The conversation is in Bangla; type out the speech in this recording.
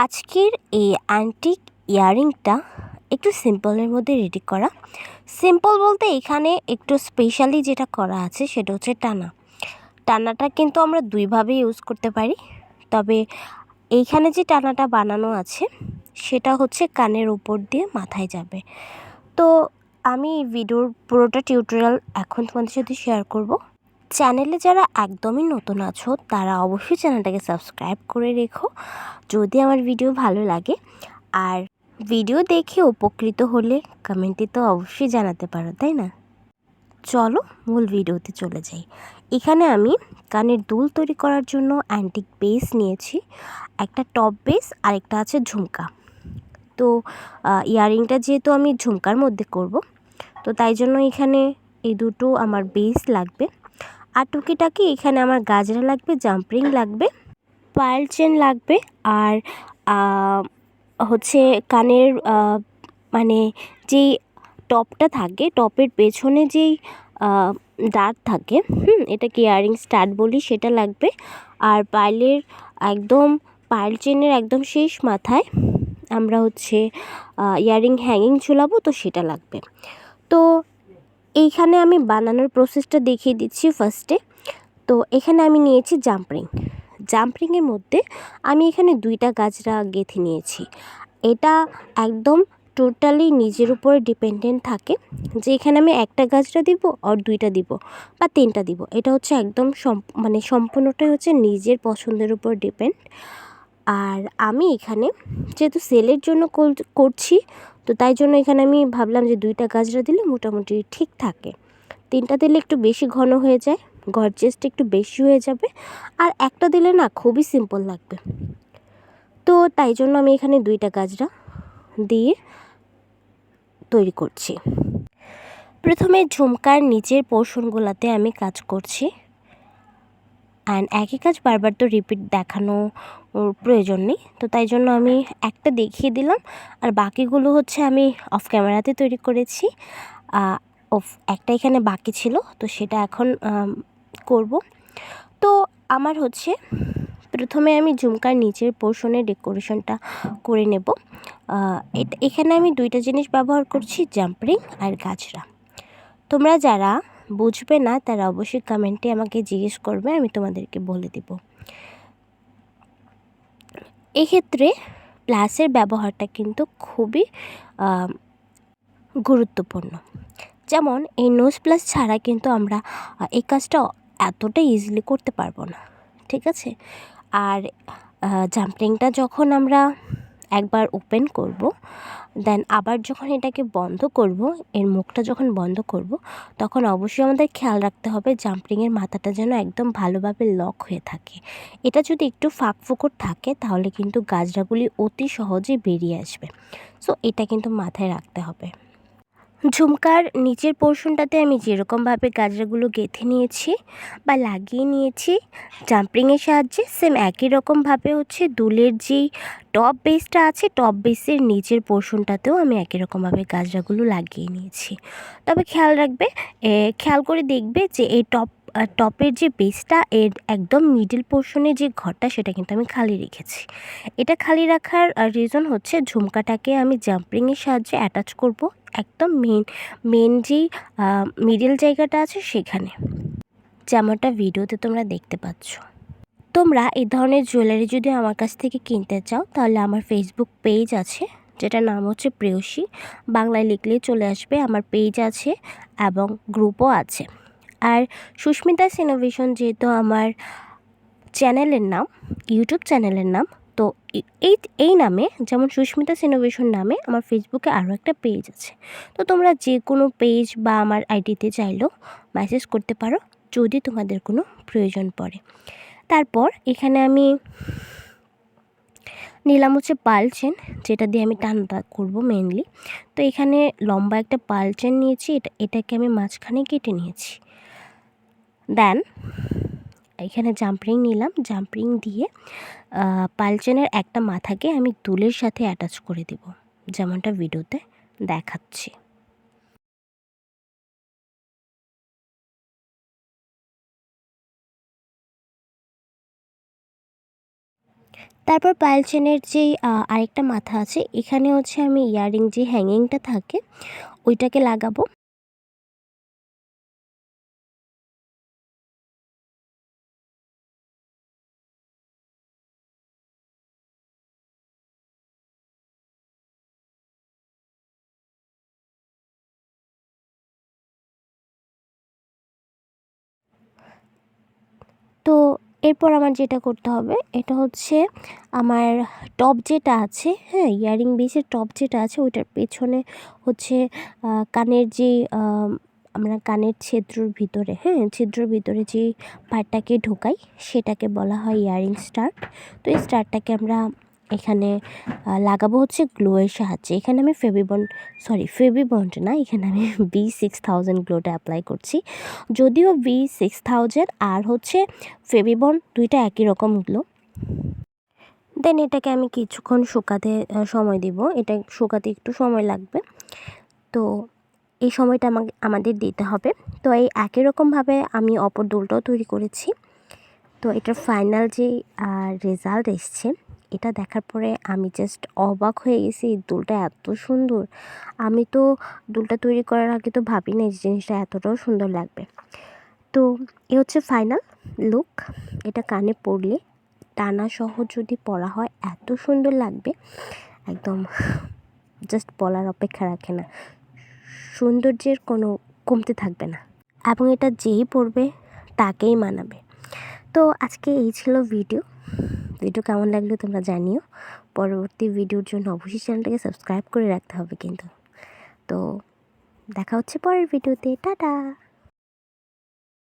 আজকের এই অ্যান্টিক ইয়ারিংটা একটু সিম্পলের মধ্যে রেডি করা। সিম্পল বলতে এখানে একটু স্পেশালি যেটা করা আছে সেটা হচ্ছে টানাটা কিন্তু আমরা দুইভাবে ইউজ করতে পারি, তবে এইখানে যে টানাটা বানানো আছে সেটা হচ্ছে কানের উপর দিয়ে মাথায় যাবে। তো আমি ভিডিওর পুরোটা টিউটোরিয়াল এখন তোমাদের সাথে শেয়ার করব। চ্যানেলে যারা একদমই নতুন আছো তারা অবশ্যই চ্যানেলটাকে সাবস্ক্রাইব করে রেখো যদি আমার ভিডিও ভালো লাগে। আর ভিডিও দেখে উপকৃত হলে কমেন্টে তো অবশ্যই জানাতে পারো, তাই না? চলো মূল ভিডিওতে চলে যাই। এখানে আমি কানের দুল তৈরি করার জন্য অ্যান্টিক বেস নিয়েছি, একটা টপ বেস আর একটা আছে ঝুমকা। তো ইয়ারিংটা যেহেতু আমি ঝুমকার মধ্যে করব, তো তাই জন্য এখানে এই দুটো আমার বেস লাগবে। আর টুকিটাকি এখানে আমার গাজরা লাগবে, জাম্পরিং লাগবে, পার্ল চেন লাগবে, আর হচ্ছে কানের মানে যেই টপটা থাকে, টপের পেছনে যেই ডাট থাকে, এটাকে ইয়ারিং স্টাড বলি, সেটা লাগবে। আর একদম পার্ল চেনের একদম শেষ মাথায় আমরা হচ্ছে ইয়ারিং হ্যাঙ্গিং ঝুলাবো, তো সেটা লাগবে। তো এইখানে আমি বানানোর প্রসেসটা দেখিয়ে দিচ্ছি ফার্স্টে। তো এখানে আমি নিয়েছি জাম্পরিংয়ের মধ্যে আমি এখানে 2টা গাজরা গেঁথে নিয়েছি। এটা একদম টোটালি নিজের উপরে ডিপেন্ডেন্ট থাকে যে এখানে আমি একটা গাজরা দিব আর 2টা দিব বা 3টা দিব। এটা হচ্ছে একদম সম্পূর্ণটাই হচ্ছে নিজের পছন্দের উপর ডিপেন্ড। আর আমি এখানে যেহেতু সেলের জন্য করছি, তো তাই জন্য এখানে আমি ভাবলাম যে 2টা গাজরা দিলে মোটামুটি ঠিক থাকে, 3টা দিলে একটু বেশি ঘন হয়ে যায়, গর্জিয়াসটা একটু বেশি হয়ে যাবে, আর একটা দিলে না খুবই সিম্পল লাগবে। তো তাই জন্য আমি এখানে 2টা গাজরা দিয়ে তৈরি করছি। প্রথমে ঝুমকার নিচের পোর্শনগুলোতে আমি কাজ করছি, অ্যান্ড একই কাজ বারবার তো রিপিট দেখানো প্রয়োজন নেই, তো তাই জন্য আমি একটা দেখিয়ে দিলাম। আর বাকিগুলো হচ্ছে আমি অফ ক্যামেরাতে তৈরি করেছি। একটা এখানে বাকি ছিল, তো সেটা এখন করব। তো আমার হচ্ছে প্রথমে আমি ঝুমকার নিচের পোর্শনের ডেকোরেশনটা করে নেব। এখানে আমি 2টা জিনিস ব্যবহার করছি, জাম্পরিং আর গাজরা। তোমরা যারা বুঝবে না তারা অবশ্যই কমেন্টে আমাকে জিজ্ঞেস করবে, আমি তোমাদেরকে বলে দেব। এক্ষেত্রে প্লাসের ব্যবহারটা কিন্তু খুবই গুরুত্বপূর্ণ। যেমন এই নোজ প্লাস ছাড়া কিন্তু আমরা এই কাজটা এতটা ইজিলি করতে পারবো না, ঠিক আছে? আর জাম্পরিংটা যখন আমরা একবার ওপেন করব, দেন আবার যখন এটাকে বন্ধ করব, এর মুখটা যখন বন্ধ করব, তখন অবশ্যই আমাদের খেয়াল রাখতে হবে জাম্পরিংয়ের মাথাটা যেন একদম ভালোভাবে লক হয়ে থাকে। এটা যদি একটু ফাঁক ফোকর থাকে তাহলে কিন্তু গাজরাগুলি অতি সহজে বেরিয়ে আসবে। সো এটা কিন্তু মাথায় রাখতে হবে। ঝুমকার নিচের পোর্শনটাতে আমি যেরকমভাবে গাজরাগুলো গেঁথে নিয়েছি বা লাগিয়ে নিয়েছি জাম্পরিংয়ের সাহায্যে, সেম একই রকমভাবে হচ্ছে দুলের যেই টপ বেসটা আছে, টপ বেসের নিচের পোর্শনটাতেও আমি একই রকমভাবে গাজরাগুলো লাগিয়ে নিয়েছি। তবে খেয়াল করে দেখবে যে এই টপের যে বেসটা, এর একদম মিডল পোর্শনের যে ঘরটা, সেটা কিন্তু আমি খালি রেখেছি। এটা খালি রাখার রিজন হচ্ছে ঝুমকাটাকে আমি জাম্পরিংয়ের সাহায্যে অ্যাটাচ করব একদম মেন যেই মিডল জায়গাটা আছে সেখানে, যেমনটা ভিডিওতে তোমরা দেখতে পাচ্ছ। তোমরা এই ধরনের জুয়েলারি যদি আমার কাছ থেকে কিনতে চাও তাহলে আমার ফেসবুক পেজ আছে, যেটার নাম হচ্ছে প্রেয়সী, বাংলায় লিখলেই চলে আসবে। আমার পেজ আছে এবং গ্রুপও আছে। আর সুস্মিতাস ইনোভেশন যেহেতু আমার চ্যানেলের নাম, ইউটিউব চ্যানেলের নাম, তো এই নামে, যেমন সুস্মিতাস ইনোভেশন নামে আমার ফেসবুকে আরও একটা পেজ আছে। তো তোমরা যে কোনো পেজ বা আমার আইডিতে চাইলেও মেসেজ করতে পারো যদি তোমাদের কোনো প্রয়োজন পড়ে। তারপর এখানে আমি নিলাম হচ্ছে পার্ল চেন, যেটা দিয়ে আমি টানটা করব মেনলি। তো এখানে লম্বা একটা পার্ল চেন নিয়েছি, এটাকে আমি মাঝখানে কেটে নিয়েছি। দেন এখানে জাম্পরিং নিলাম, জাম্পরিং দিয়ে পার্ল চেনের একটা মাথাকে আমি দুলের সাথে অ্যাটাচ করে দেব, যেমনটা ভিডিওতে দেখাচ্ছি। তারপর পায়েল চেনের যেই আরেকটা মাথা আছে, এখানে হচ্ছে আমি ইয়াররিং যে হ্যাঙ্গিংটা থাকে ওইটাকে লাগাবো। তো এরপর আমার যেটা করতে হবে এটা হচ্ছে আমার টপ যেটা আছে, হ্যাঁ, ইয়াররিং বেসের টপ যেটা আছে ওইটার পেছনে হচ্ছে কানের যে আমরা কানের ছিদ্রর ভিতরে, হ্যাঁ, ছিদ্রর ভিতরে যে পার্টটাকে ঢোকাই সেটাকে বলা হয় ইয়াররিং স্টাড। তো এই স্টাডটাকে আমরা এখানে লাগাবো হচ্ছে গ্লুয়ের সাহায্যে। এখানে আমি ফেভিবন্ড না, এখানে আমি B6000 গ্লুটা অ্যাপ্লাই করছি। যদিও B6000 আর হচ্ছে ফেভিবন্ড দুইটা একই রকম গ্লো। দেন এটাকে আমি কিছুক্ষণ শুকাতে সময় দিব, এটা শুকাতে একটু সময় লাগবে। তো এই সময়টা আমাদের দিতে হবে। তো এই একই রকমভাবে আমি অপর দুলটাও তৈরি করেছি। তো এটার ফাইনাল যে রেজাল্ট এসছে এটা দেখার পরে আমি জাস্ট অবাক হয়ে গেছি, দুলটা এত সুন্দর। আমি তো দুলটা তৈরি করার আগে তো ভাবি না এই জিনিসটা এতটাও সুন্দর লাগবে। তো এ হচ্ছে ফাইনাল লুক। এটা কানে পরলে টানা সহ যদি পরা হয় এত সুন্দর লাগবে, একদম জাস্ট বলার অপেক্ষা রাখে না, সৌন্দর্যের কোনো কমতি থাকবে না, এবং এটা যেই পরবে তাকেই মানাবে। তো আজকে এই ছিল ভিডিও কেমন লাগলো তোমরা জানিও। পরবর্তী ভিডিওর জন্য অবশ্যই চ্যানেলটাকে সাবস্ক্রাইব করে রাখতে হবে কিন্তু। তো দেখা হচ্ছে পরের ভিডিওতে, টাটা।